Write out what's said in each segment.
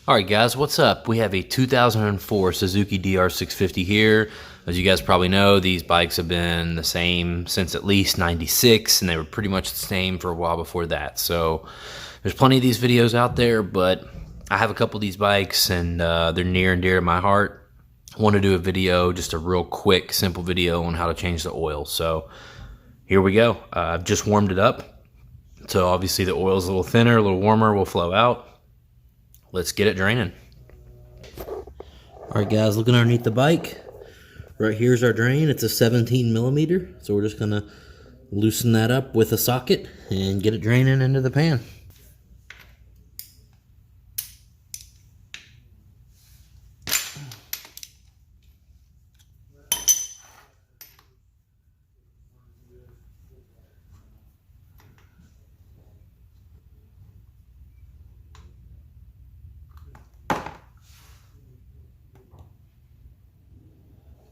Alright guys, what's up? We have a 2004 Suzuki DR650 here. As you guys probably know, these bikes have been the same since at least 96, and they were pretty much the same for a while before that. So there's plenty of these videos out there, but I have a couple of these bikes and they're near and dear to my heart. I want to do a video, just a real quick, simple video on how to change the oil. So here we go. I've just warmed it up. So obviously the oil's a little thinner, a little warmer, will flow out. Let's get it draining. Alright guys, looking underneath the bike. Right here's our drain. It's a 17 millimeter. So we're just gonna loosen that up with a socket and get it draining into the pan.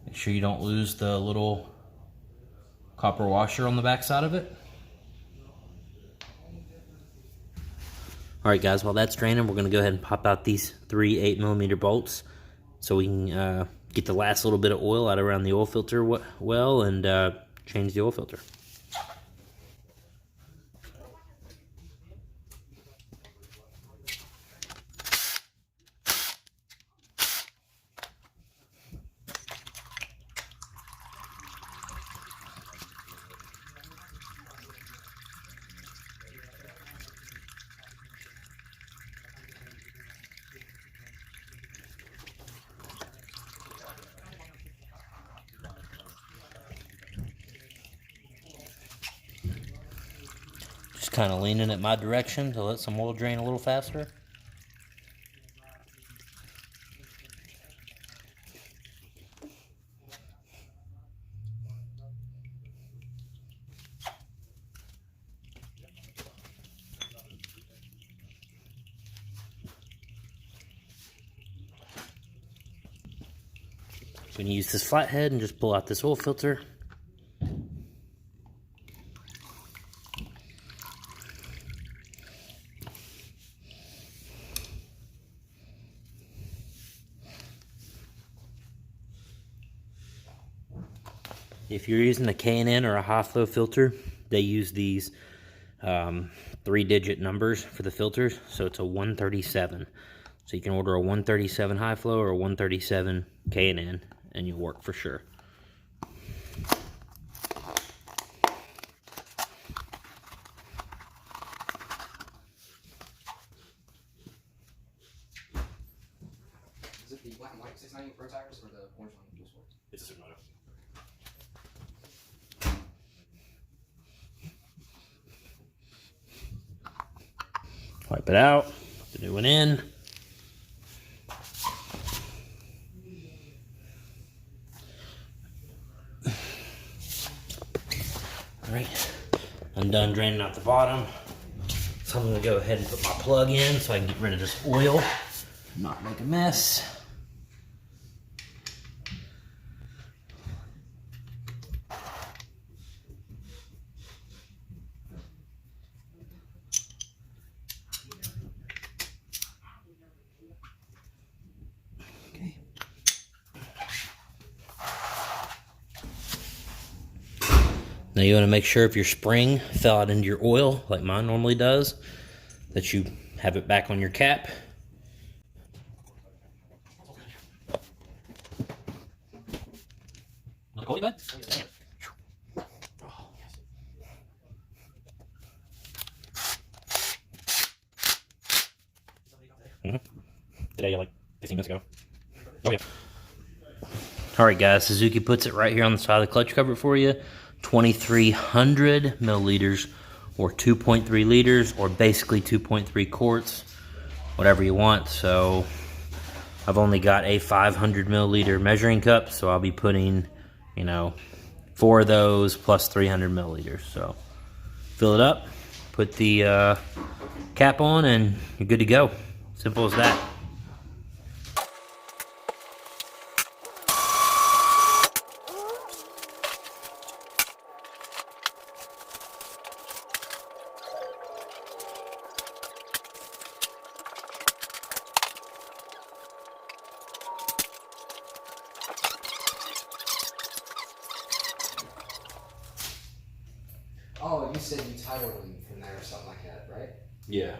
Make sure you don't lose the little copper washer on the back side of it. Alright guys, while that's draining, we're going to go ahead and pop out these three 8mm bolts so we can get the last little bit of oil out around the oil filter well and change the oil filter. Just kind of leaning it my direction to let some oil drain a little faster. I'm going to use this flathead and just pull out this oil filter. If you're using a K&N or a high flow filter, they use these 3-digit numbers for the filters. So it's a 137. So you can order a 137 high flow or a 137 K&N and you'll work for sure. Is it the black and white 690 Pro tires or the orange one? It's a Supermoto. Wipe it out, put the new one in. Alright, I'm done draining out the bottom. So I'm going to go ahead and put my plug in so I can get rid of this oil, not make a mess. Now you want to make sure if your spring fell out into your oil, like mine normally does, that you have it back on your cap. Another cold, bud? Damn. Today, like 15 minutes ago. Oh yeah. Alright guys, Suzuki puts it right here on the side of the clutch cover for you. 2,300 milliliters or 2.3 liters or basically 2.3 quarts, whatever you want. So I've only got a 500 milliliter measuring cup, so I'll be putting, 4 of those plus 300 milliliters. So fill it up, put the cap on, and you're good to go. Simple as that. Oh, you said you titled them from there or something like that, right? Yeah.